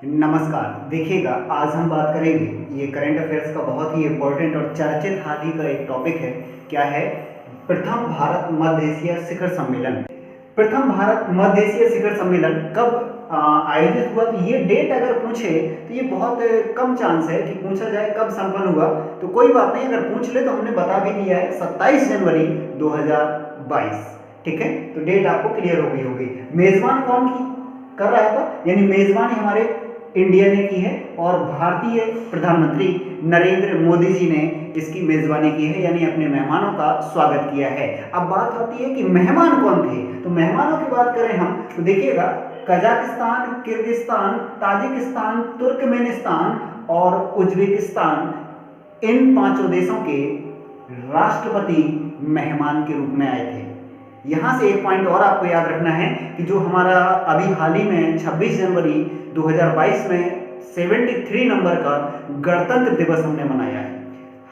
नमस्कार। देखिएगा, आज हम बात करेंगे, ये करंट अफेयर्स का बहुत ही इम्पोर्टेंट और चर्चित हाल ही का एक टॉपिक है। क्या है? प्रथम भारत मध्य एशिया शिखर सम्मेलन। प्रथम भारत मध्य एशिया शिखर सम्मेलन कब आयोजित हुआ? तो ये डेट अगर पूछे तो ये बहुत कम चांस है कि पूछा जाए कब संपन्न हुआ। तो कोई बात नहीं, अगर पूछ ले तो हमने बता भी दिया है, 27 जनवरी 2022। ठीक है, तो डेट आपको क्लियर हो गई होगी। मेजबान कौन की कर रहा था? यानी मेजबानी हमारे इंडिया ने की है और भारतीय प्रधानमंत्री नरेंद्र मोदी जी ने इसकी मेजबानी की है, यानी अपने मेहमानों का स्वागत किया है। अब बात होती है कि मेहमान कौन थे। तो मेहमानों की बात करें हम तो देखिएगा, कजाकिस्तान, किर्गिस्तान, ताजिकिस्तान, तुर्कमेनिस्तान और उज्बेकिस्तान, इन पांचों देशों के राष्ट्रपति मेहमान के रूप में आए थे। यहां से एक पॉइंट और आपको याद रखना है कि जो हमारा अभी हाल ही में 26 जनवरी 2022 में 73 नंबर का गणतंत्र दिवस हमने मनाया है।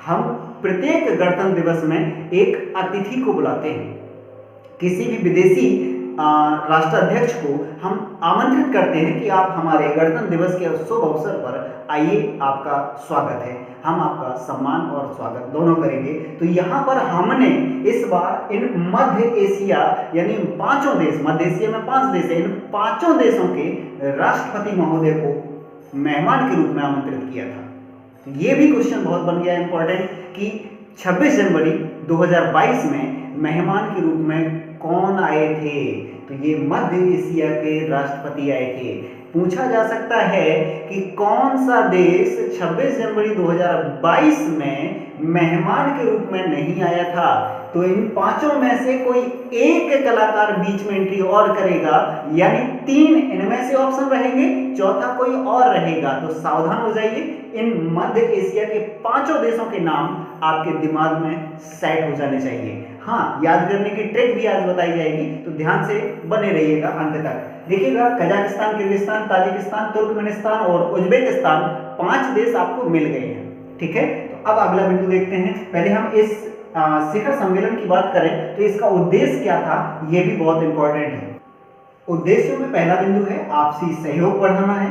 हम प्रत्येक गणतंत्र दिवस में एक अतिथि को बुलाते हैं। किसी भी विदेशी राष्ट्राध्यक्ष को हम आमंत्रित करते हैं कि आप हमारे गणतंत्र दिवस के शुभ अवसर पर आइए, आपका स्वागत है। हम आपका सम्मान और स्वागत दोनों करेंगे। तो यहाँ पर हमने इस बार इन मध्य एशिया यानी पांचों देश, मध्य एशिया में 5 देश है, इन पांचों देशों के राष्ट्रपति महोदय को मेहमान के रूप में आमंत्रित किया था। तो ये भी क्वेश्चन बहुत बन गया इंपॉर्टेंट कि 26 जनवरी 2022 में मेहमान के रूप में कौन आए थे? तो ये मध्य एशिया के राष्ट्रपति आए थे। पूछा जा सकता है कि कौन सा देश 26 जनवरी 2022 में मेहमान के रूप में नहीं आया था? तो इन पांचों में से कोई एक कलाकार बीच में एंट्री और करेगा, यानी 3 इनमें से ऑप्शन रहेंगे, चौथा कोई और रहेगा। तो सावधान हो जाइए, इन मध्य एशिया के पांचों देशों के नाम आपके दिमाग में सेट हो जाने चाहिए। हाँ, याद करने की ट्रिक भी आज बताई जाएगी, तो ध्यान से बने रहिएगा अंत तक। देखिएगा, कजाकिस्तान, किर्गिस्तान, ताजिकिस्तान, तुर्कमेनिस्तान और उज्बेकिस्तान 5 देश आपको मिल गए हैं। ठीक है, तो अब अगला बिंदु देखते हैं। पहले हम इस शिखर सम्मेलन की बात करें तो इसका उद्देश्य क्या था, यह भी बहुत इंपॉर्टेंट है। उद्देश्यों में पहला बिंदु है आपसी सहयोग बढ़ाना है,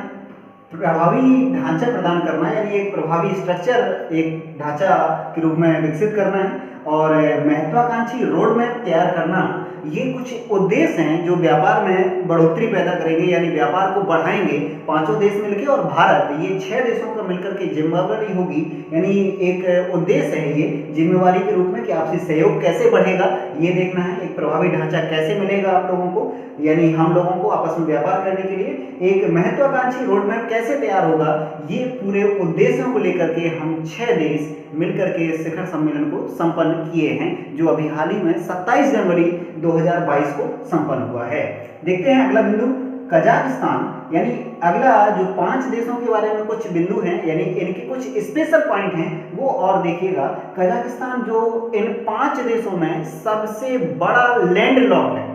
प्रभावी ढांचा प्रदान करना, यानी एक प्रभावी स्ट्रक्चर, एक ढांचा के रूप में विकसित करना है, और महत्वाकांक्षी रोड मैप तैयार करना। ये कुछ उद्देश्य हैं जो व्यापार में बढ़ोतरी पैदा करेंगे, यानी व्यापार को बढ़ाएंगे। पांचों देश मिलकर और भारत, ये 6 देशों का मिलकर के जिम्मेवारी होगी, यानी एक उद्देश्य है ये जिम्मेवारी के रूप में कि आपसी सहयोग कैसे बढ़ेगा, ये देखना है। एक प्रभावी ढांचा कैसे मिलेगा आप लोगों को, यानी हम लोगों को आपस में व्यापार करने के लिए एक महत्वाकांक्षी रोड मैप कैसे तैयार होगा, ये पूरे उद्देश्यों को लेकर के हम 6 देश मिलकर के शिखर सम्मेलन को संपन्न किए हैं, जो अभी हाल ही में 27 जनवरी 2022 को संपन्न हुआ है। देखते हैं अगला बिंदु, कजाकिस्तान। यानी अगला जो 5 देशों के बारे में कुछ बिंदु हैं, यानी इनके कुछ स्पेशल पॉइंट हैं, वो और देखिएगा। कजाकिस्तान जो इन 5 देशों में सबसे बड़ा लैंडलॉक्ड है,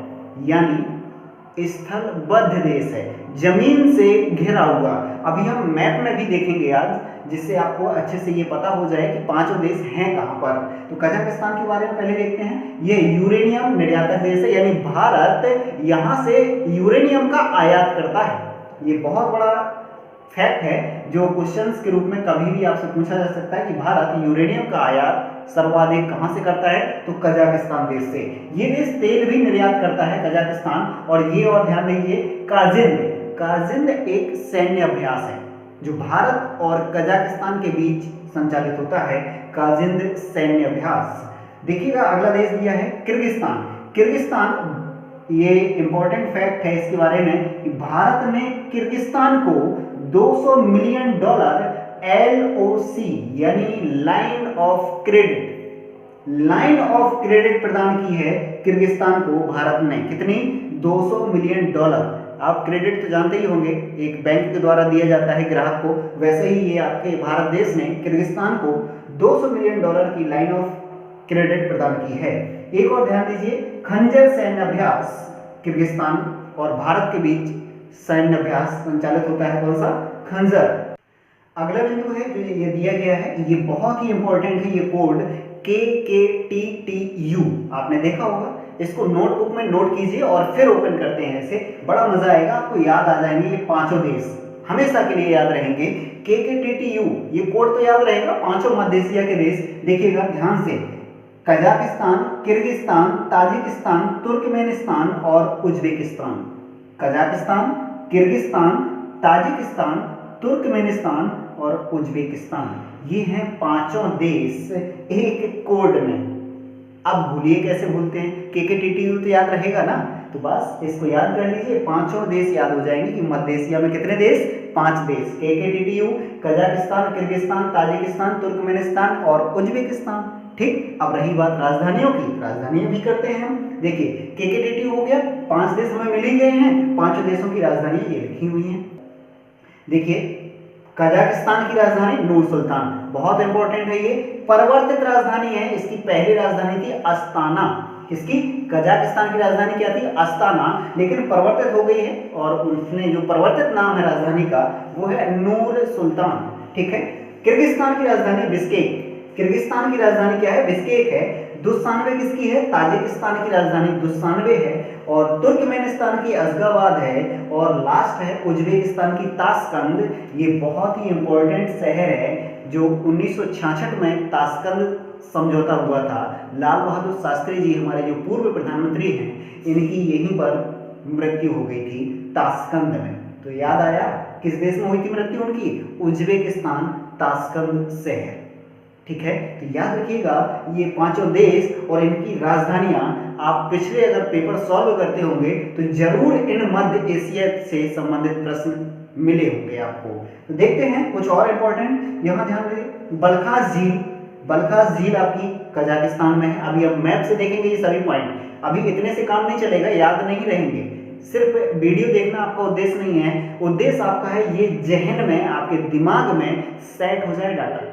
यानी स्थलबद्ध देश है, जमीन से घिरा हुआ। अभी हम मैप में भी देखेंगे आज, जिससे आपको अच्छे से ये पता हो जाए कि पांचों देश हैं कहां पर। तो कजाकिस्तान के बारे में पहले देखते हैं। ये यूरेनियम निर्यातक देश है, यानी भारत यहां से यूरेनियम का आयात करता है। ये बहुत बड़ा फैक्ट है जो क्वेश्चंस के रूप में कभी भी आपसे पूछा जा सकता है कि भारत यूरेनियम का आयात सर्वाधिक कहां से करता है? तो कजाकिस्तान देश से। ये देश तेल भी निर्यात करता है, कजाकिस्तान। और ये और ध्यान दीजिए, काजिंद एक सैन्य अभ्यास है जो भारत और कजाकिस्तान के बीच संचालित होता है, काजिंद सैन्य अभ्यास। देखिएगा, अगला देश दिया है किर्गिस्तान। ये इंपॉर्टेंट फैक्ट है इसके बारे में कि भारत ने किर्गिस्तान को $200 मिलियन LOC यानी लाइन ऑफ क्रेडिट प्रदान की है किर्गिस्तान को भारत ने। कितनी? $200 मिलियन। आप क्रेडिट तो जानते ही होंगे, एक बैंक के द्वारा दिया जाता है ग्राहक को, वैसे ही ये आपके भारत देश ने किर्गिस्तान को $200 मिलियन की लाइन ऑफ क्रेडिट प्रदान की है। एक और ध्यान दीजिए, खंजर सैन्य अभ्यास, किर्गिस्तान और भारत के बीच सैन्य अभ्यास संचालित होता है। कौन सा? खंजर। अगला बिंदु है जो ये दिया गया है, ये बहुत ही इंपॉर्टेंट है, ये कोड KKTTU आपने देखा होगा। इसको नोटबुक में नोट कीजिए और फिर ओपन करते हैं इसे, बड़ा मजा आएगा, आपको याद आ जाएंगे ये पांचों देश। हमेशा के लिए याद रहेंगे। KKTTU ये कोड तो याद रहेगा, पांचों मध्य एशिया के देश। देखिएगा ध्यान से, कजाकिस्तान, किर्गिस्तान, ताजिकिस्तान, तुर्कमेनिस्तान और Uzbekistan. Kazakhstan, Kyrgyzstan, Tajikistan, Turkmenistan और उज्बेकिस्तान, ये हैं पांचों देश एक कोड में। अब भूलिए कैसे भूलते हैं, KKTTU तो याद रहेगा ना, तो बस इसको याद कर लीजिए, पांचों देश याद हो जाएंगे कि मध्य एशिया में कितने देश, 5 देश, KKTTU, Kazakhstan, Kyrgyzstan, Tajikistan, Turkmenistan और उज्बेकिस्तान। ठीक, अब रही बात राजधानियों की, राजधानियां भी करते हैं हम। देखिए KKTTU हो गया, 5 देश हमें मिल ही गए हैं, पांचों देशों की राजधानी ये लिखी हुई है। देखिए कजाकिस्तान की राजधानी नूर सुल्तान, बहुत इंपॉर्टेंट है, ये परिवर्तित राजधानी है, इसकी पहली राजधानी थी अस्ताना। किसकी, कजाकिस्तान की राजधानी क्या थी, अस्ताना, लेकिन परिवर्तित हो गई है और उसने जो परिवर्तित नाम है राजधानी का वो है नूर सुल्तान। ठीक है, किर्गिस्तान की राजधानी बिश्केक, किर्गिस्तान की राजधानी क्या है, बिश्केक है। दुशानबे किसकी है, ताजिकिस्तान की राजधानी दुशानबे है और तुर्कमेनिस्तान की अशगाबाद है और लास्ट है उज्बेकिस्तान की ताशकंद। ये बहुत ही इंपॉर्टेंट शहर है जो 1966 में ताशकंद समझौता हुआ था। लाल बहादुर शास्त्री जी हमारे जो पूर्व प्रधानमंत्री हैं, इनकी यहीं पर मृत्यु हो गई थी ताशकंद में। तो याद आया किस देश में हुई थी मृत्यु उनकी, उज्बेकिस्तान, ताशकंद शहर। ठीक है, तो याद रखिएगा ये पांचों देश और इनकी राजधानियां, आप पिछले अगर पेपर सॉल्व करते होंगे तो जरूर इन मध्य एशिया से संबंधित प्रश्न मिले होंगे आपको। तो देखते हैं कुछ और इंपॉर्टेंट, यहाँ ध्यान दें, बलखास झील, बलखास झील आपकी कजाकिस्तान में है। अभी हम मैप से देखेंगे ये सभी पॉइंट, अभी इतने से काम नहीं चलेगा, याद नहीं रहेंगे, सिर्फ वीडियो देखना आपका उद्देश्य नहीं है, उद्देश्य आपका है ये जहन में, आपके दिमाग में सेट हो जाए डाटा,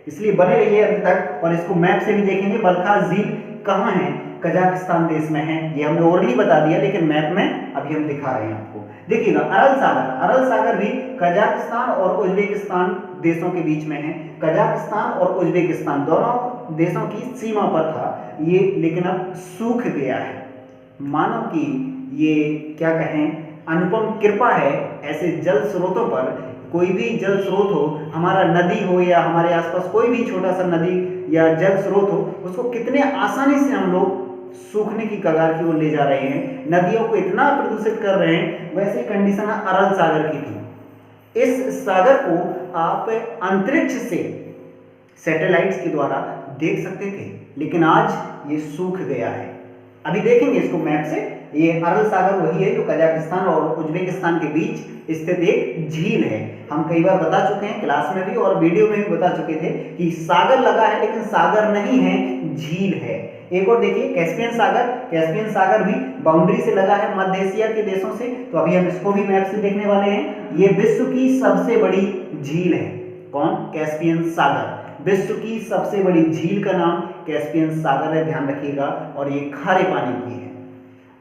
इसलिए बने रहिए अंत तक। और इसको मैप से भी देखेंगे, बलखास झील कहाँ है, कजाकिस्तान देश में है, ये हमने ओरली बता दिया लेकिन मैप में अभी हम दिखा रहे हैं आपको। देखिएगा अरल सागर, अरल सागर भी कजाकिस्तान और उज्बेकिस्तान देशों के बीच में है। कजाकिस्तान और उज्बेकिस्तान दोनों देशों की सीमा पर था ये, लेकिन अब सूख गया है। मानो कि ये क्या कहें, अनुपम कृपा है ऐसे जल स्रोतों पर। कोई भी जल स्रोत हो, हमारा नदी हो या हमारे आसपास कोई भी छोटा सा नदी या जल स्रोत हो, उसको कितने आसानी से हम लोग सूखने की कगार की ओर ले जा रहे हैं, नदियों को इतना प्रदूषित कर रहे हैं। वैसे कंडीशन अरल सागर की थी। इस सागर को आप अंतरिक्ष से सैटेलाइट्स के द्वारा देख सकते थे, लेकिन आज ये सूख गया है। अभी देखेंगे इसको मैप से, ये अरल सागर वही है जो कजाकिस्तान और उज्बेकिस्तान के बीच स्थित एक झील है। हम कई बार बता चुके हैं क्लास में भी और वीडियो में भी बता चुके थे कि सागर लगा है लेकिन सागर नहीं है, झील है। एक और देखिए कैस्पियन सागर, कैस्पियन सागर भी बाउंड्री से लगा है मध्य एशिया के देशों से, तो अभी हम इसको भी मैप से देखने वाले हैं। ये विश्व की सबसे बड़ी झील है, कौन, कैस्पियन सागर। विश्व की सबसे बड़ी झील का नाम कैस्पियन सागर है, ध्यान रखिएगा, और ये खारे पानी की है।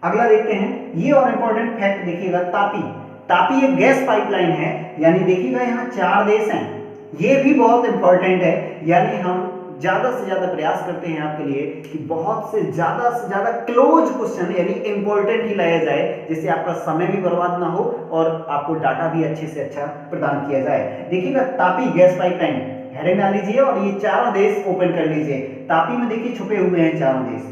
अगला देखते हैं, ये और इंपॉर्टेंट फैक्ट देखिएगा, तापी, तापी एक गैस पाइपलाइन है, यानी देखिएगा यहाँ 4 देश हैं, ये भी बहुत इंपॉर्टेंट है। यानी हम ज्यादा से ज्यादा प्रयास करते हैं आपके लिए कि बहुत से ज्यादा क्लोज क्वेश्चन यानी इंपॉर्टेंट ही लाया जाए, जिससे आपका समय भी बर्बाद ना हो और आपको डाटा भी अच्छे से अच्छा प्रदान किया जाए। देखिएगा तापी गैस पाइपलाइन, हेडिंग डाल लीजिए और ये 4 देश ओपन कर लीजिए। तापी में देखिए छुपे हुए हैं 4 देश,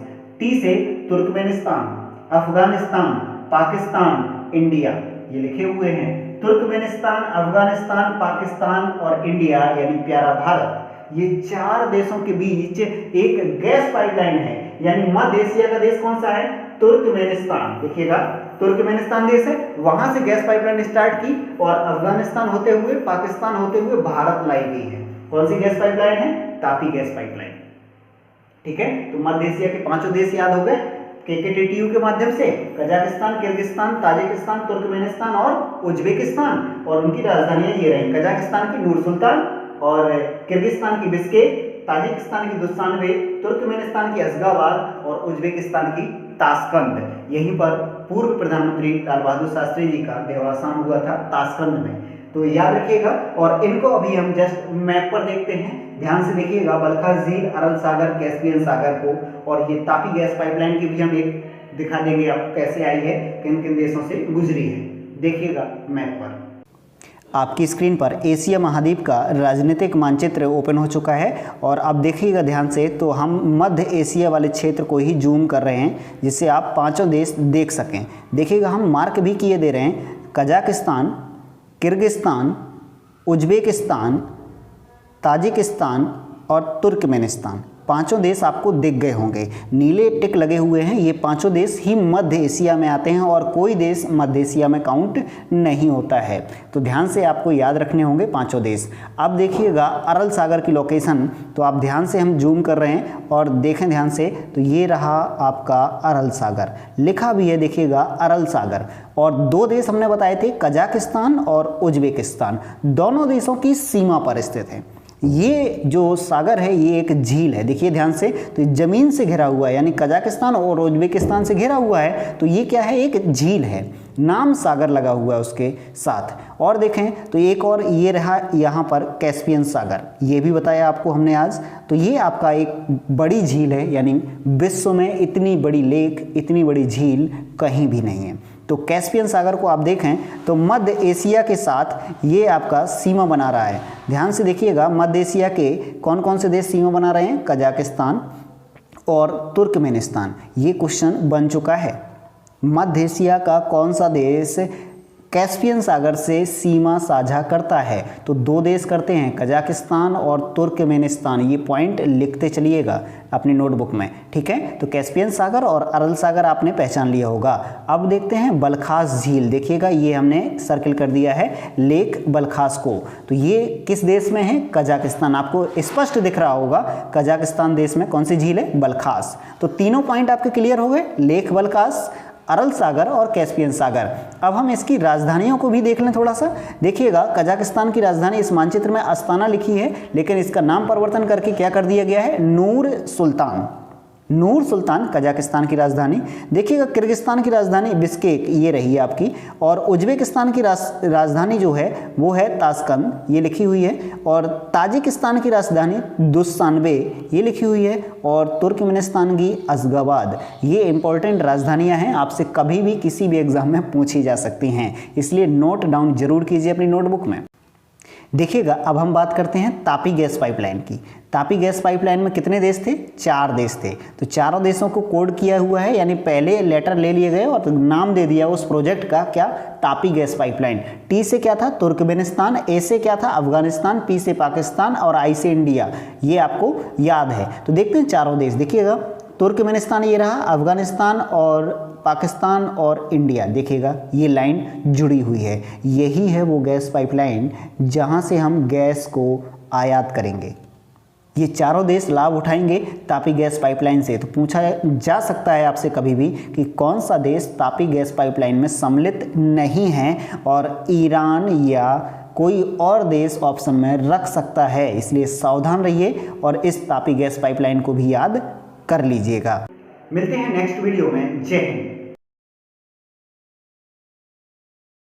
टी से तुर्कमेनिस्तान, अफगानिस्तान, पाकिस्तान, इंडिया, ये लिखे हुए हैं। तुर्कमेनिस्तान, अफगानिस्तान, पाकिस्तान और इंडिया यानी प्यारा भारत, ये 4 देशों के बीच एक गैस पाइपलाइन है। यानी मध्य एशिया का देश कौन सा है, तुर्कमेनिस्तान। देखिएगा तुर्कमेनिस्तान देश है, वहां से गैस पाइपलाइन स्टार्ट की और अफगानिस्तान होते हुए, पाकिस्तान होते हुए भारत लाई गई है। कौन सी गैस पाइपलाइन है, तापी गैस पाइपलाइन। ठीक है, तो मध्य एशिया के 5 देश याद हो गए KKTTU के माध्यम से, कजाकिस्तान, किर्गिस्तान, ताजिकिस्तान, तुर्कमेनिस्तान और उज्बेकिस्तान, और उनकी राजधानियां ये रही, कजाकिस्तान की नूर सुल्तान और किर्गिस्तान की बिश्केक, ताजिकिस्तान की दुशानबे, तुर्कमेनिस्तान की अशगाबाद और उज्बेकिस्तान की ताशकंद। यहीं पर पूर्व प्रधानमंत्री लाल बहादुर शास्त्री जी का देहावसान हुआ था ताशकंद में, तो याद रखिएगा। और इनको अभी हम जस्ट मैप पर देखते हैं, ध्यान से देखिएगा, बलखास झील, अरल सागर, कैस्पियन सागर को, और ये तापी गैस पाइपलाइन की भी हम एक दिखा देंगे आपको कैसे आई है, किन किन देशों से गुजरी है, देखिएगा मैप पर। आपकी स्क्रीन पर एशिया महाद्वीप का राजनीतिक मानचित्र ओपन हो चुका है और अब देखिएगा ध्यान से, तो हम मध्य एशिया वाले क्षेत्र को ही जूम कर रहे हैं जिससे आप पांचों देश देख सकें। देखिएगा हम मार्क भी किए दे रहे हैं, कजाकिस्तान, किर्गिस्तान, उज्बेकिस्तान, ताजिकिस्तान और तुर्कमेनिस्तान। पांचों देश आपको दिख गए होंगे, नीले टिक लगे हुए हैं। ये पांचों देश ही मध्य एशिया में आते हैं और कोई देश मध्य एशिया में काउंट नहीं होता है, तो ध्यान से आपको याद रखने होंगे पांचों देश। अब देखिएगा अरल सागर की लोकेशन, तो आप ध्यान से हम जूम कर रहे हैं और देखें ध्यान से, तो ये रहा आपका अरल सागर, लिखा भी है देखिएगा अरल सागर। और दो देश हमने बताए थे, कजाकिस्तान और उज्बेकिस्तान, दोनों देशों की सीमा पर स्थित है। ये जो सागर है ये एक झील है, देखिए ध्यान से, तो ज़मीन से घिरा हुआ है, यानी कजाकिस्तान और उज्बेकिस्तान से घिरा हुआ है, तो ये क्या है, एक झील है, नाम सागर लगा हुआ है उसके साथ। और देखें तो एक और ये रहा यहाँ पर कैस्पियन सागर, ये भी बताया आपको हमने आज। तो ये आपका एक बड़ी झील है, यानी विश्व में इतनी बड़ी लेक, इतनी बड़ी झील कहीं भी नहीं है। तो कैस्पियन सागर को आप देखें तो मध्य एशिया के साथ ये आपका सीमा बना रहा है। ध्यान से देखिएगा, मध्य एशिया के कौन कौन से देश सीमा बना रहे हैं, कजाकिस्तान और तुर्कमेनिस्तान। ये क्वेश्चन बन चुका है, मध्य एशिया का कौन सा देश कैस्पियन सागर से सीमा साझा करता है, तो दो देश करते हैं, कजाकिस्तान और तुर्कमेनिस्तान। ये पॉइंट लिखते चलिएगा अपनी नोटबुक में, ठीक है। तो कैस्पियन सागर और अरल सागर आपने पहचान लिया होगा। अब देखते हैं बलखास झील, देखिएगा ये हमने सर्किल कर दिया है लेक बलखास को, तो ये किस देश में है, कजाकिस्तान। आपको स्पष्ट दिख रहा होगा कजाकिस्तान देश में कौन सी झील है, बलखास। तो तीनों पॉइंट आपके क्लियर हो गए, लेक बलखास, अरल सागर और कैस्पियन सागर। अब हम इसकी राजधानियों को भी देख लें थोड़ा सा। देखिएगा कजाकिस्तान की राजधानी इस मानचित्र में अस्ताना लिखी है, लेकिन इसका नाम परिवर्तन करके क्या कर दिया गया है, नूर सुल्तान। नूर सुल्तान कजाकिस्तान की राजधानी। देखिएगा किर्गिस्तान की राजधानी बिश्केक, ये रही है आपकी। और उज्बेकिस्तान की राजधानी जो है वो है ताशकंद, ये लिखी हुई है। और ताजिकिस्तान की राजधानी दुशान्बे, ये लिखी हुई है। और तुर्कमेनिस्तान की अशगाबाद। ये इंपॉर्टेंट राजधानियां हैं, आपसे कभी भी किसी भी एग्जाम में पूछी जा सकती हैं, इसलिए नोट डाउन जरूर कीजिए अपनी नोटबुक में। देखिएगा अब हम बात करते हैं तापी गैस पाइपलाइन की। तापी गैस पाइपलाइन में कितने देश थे, 4 देश थे। तो चारों देशों को कोड किया हुआ है, यानी पहले लेटर ले लिए गए और नाम दे दिया उस प्रोजेक्ट का, क्या, तापी गैस पाइपलाइन। टी से क्या था, तुर्कमेनिस्तान, ए से क्या था, अफगानिस्तान, पी से पाकिस्तान और आई से इंडिया। ये आपको याद है। तो देखते हैं चारों देश, देखिएगा तुर्कमेनिस्तान ये रहा, अफगानिस्तान और पाकिस्तान और इंडिया। देखिएगा ये लाइन जुड़ी हुई है, यही है वो गैस पाइपलाइन जहां से हम गैस को आयात करेंगे। ये चारों देश लाभ उठाएंगे तापी गैस पाइपलाइन से। तो पूछा जा सकता है आपसे कभी भी कि कौन सा देश तापी गैस पाइपलाइन में सम्मिलित नहीं है, और ईरान या कोई और देश ऑप्शन में रख सकता है, इसलिए सावधान रहिए और इस तापी गैस पाइपलाइन को भी याद कर लीजिएगा। मिलते हैं नेक्स्ट वीडियो में। जय हिंद।